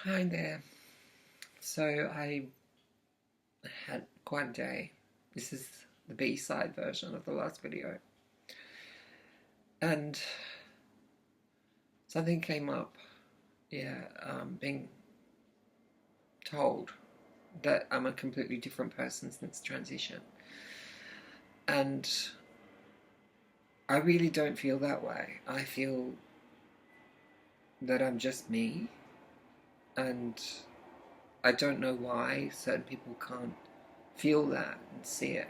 Hi there. So I had quite a day. This is the B-side version of the last video. And something came up, being told that I'm a completely different person since transition. And I really don't feel that way. I feel that I'm just me, and I don't know why certain people can't feel that and see it.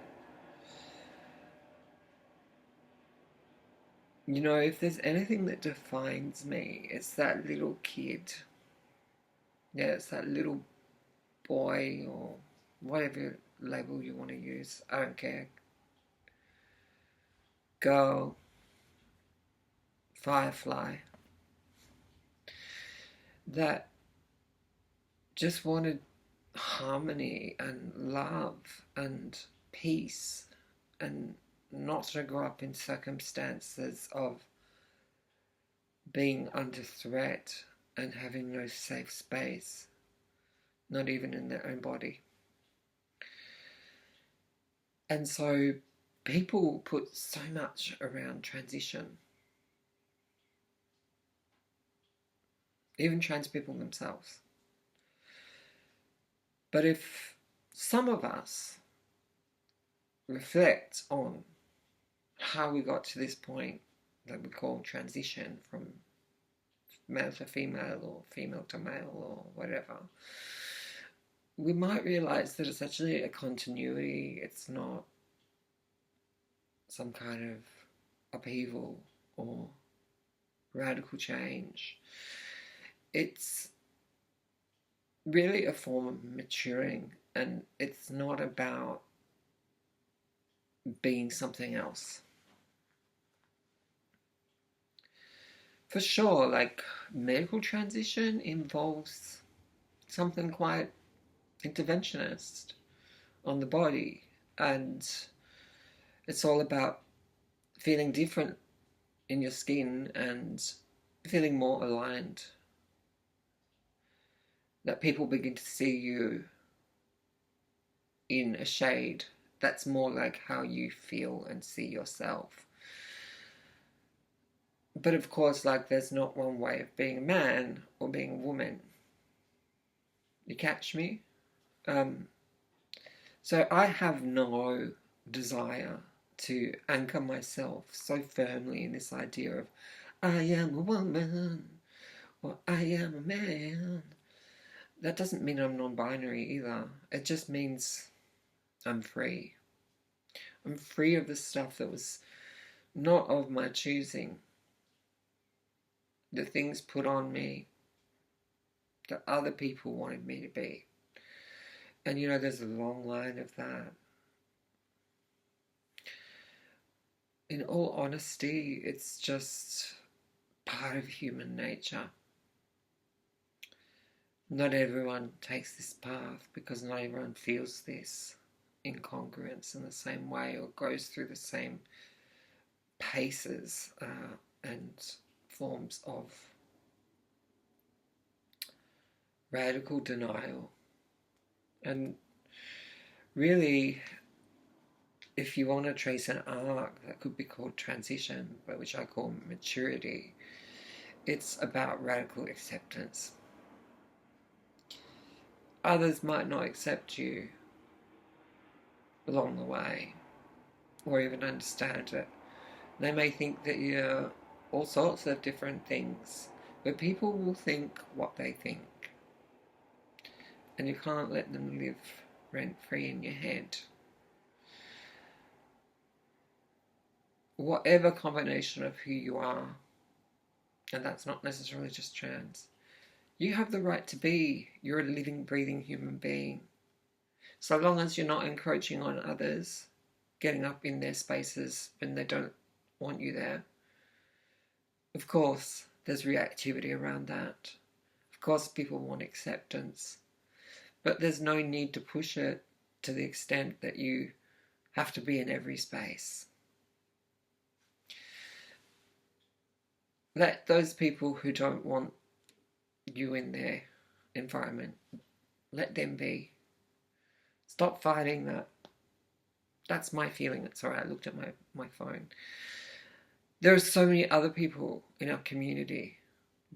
You know, if there's anything that defines me, it's that little kid. Yeah, it's that little boy or whatever label you want to use. I don't care. Girl, firefly, that just wanted harmony and love and peace and not to grow up in circumstances of being under threat and having no safe space, not even in their own body. And so people put so much around transition, even trans people themselves. But if some of us reflect on how we got to this point that we call transition from male to female or female to male or whatever, we might realize that it's actually a continuity. It's not some kind of upheaval or radical change. It's really a form of maturing, and it's not about being something else. For sure, like medical transition involves something quite interventionist on the body, and it's all about feeling different in your skin and feeling more aligned. That people begin to see you in a shade that's more like how you feel and see yourself. But of course, like, there's not one way of being a man or being a woman. You catch me? Um, so I have no desire to anchor myself so firmly in this idea of I am a woman or I am a man. That doesn't mean I'm non-binary either. It just means I'm free. I'm free of the stuff that was not of my choosing. The things put on me that other people wanted me to be. And you know, there's a long line of that. In all honesty, it's just part of human nature. Not everyone takes this path because not everyone feels this incongruence in the same way or goes through the same paces and forms of radical denial. And really, if you want to trace an arc that could be called transition, but which I call maturity, it's about radical acceptance. Others might not accept you along the way or even understand it. They may think that you're all sorts of different things, but people will think what they think, and you can't let them live rent-free in your head. Whatever combination of who you are, and that's not necessarily just trans, you have the right to be. You're a living, breathing human being. So long as you're not encroaching on others, getting up in their spaces when they don't want you there. Of course, there's reactivity around that. Of course, people want acceptance. But there's no need to push it to the extent that you have to be in every space. Let those people who don't want you in there environment. Let them be. Stop fighting that. That's my feeling. Sorry, I looked at my phone. There are so many other people in our community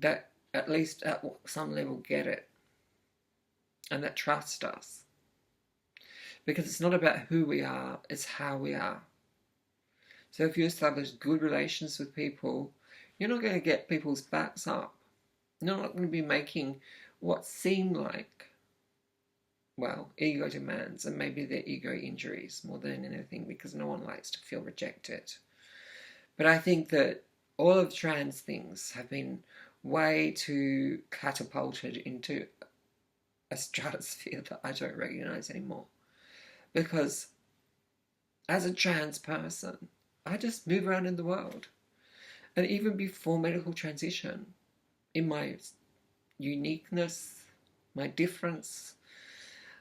that at least at some level get it and that trust us. Because it's not about who we are, it's how we are. So if you establish good relations with people, you're not going to get people's backs up. You're not going to be making what seem like, well, ego demands, and maybe they're ego injuries more than anything, because no one likes to feel rejected. But I think that all of trans things have been way too catapulted into a stratosphere that I don't recognize anymore. Because as a trans person, I just move around in the world. And even before medical transition, in my uniqueness, my difference,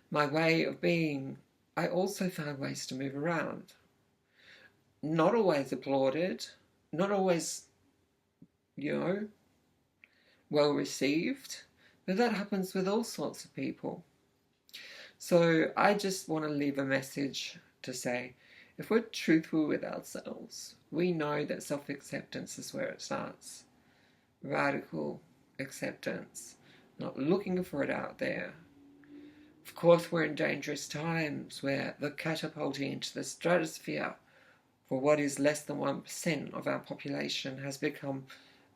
my way of being, I also found ways to move around. Not always applauded, not always, well received, but that happens with all sorts of people. So I just want to leave a message to say, if we're truthful with ourselves, we know that self-acceptance is where it starts. Radical acceptance, not looking for it out there. Of course, we're in dangerous times where the catapulting into the stratosphere for what is less than 1% of our population has become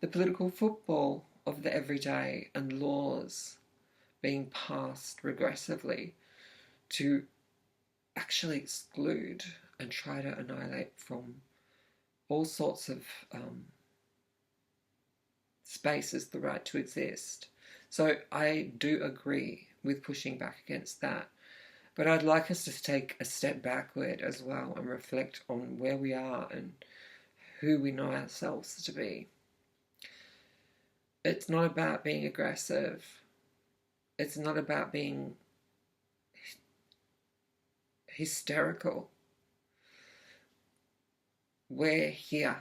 the political football of the everyday, and laws being passed regressively to actually exclude and try to annihilate from all sorts of spaces the right to exist. So I do agree with pushing back against that. But I'd like us to take a step backward as well and reflect on where we are and who we know ourselves to be. It's not about being aggressive. It's not about being hysterical. We're here.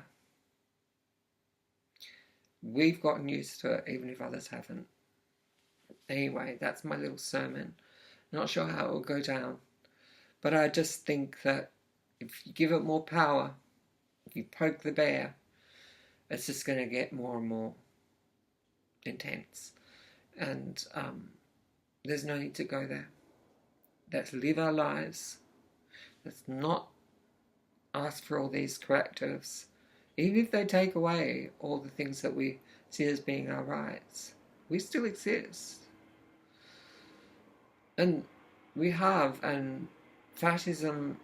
We've gotten used to it, even if others haven't. Anyway, that's my little sermon. Not sure how it will go down. But I just think that if you give it more power, if you poke the bear, it's just going to get more and more intense. And there's no need to go there. Let's live our lives. Let's not ask for all these correctives. Even if they take away all the things that we see as being our rights, we still exist. And we have, and fascism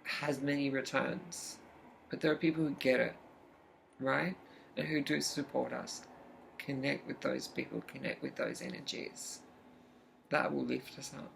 has many returns, but there are people who get it, right? And who do support us. Connect with those people, connect with those energies. That will lift us up.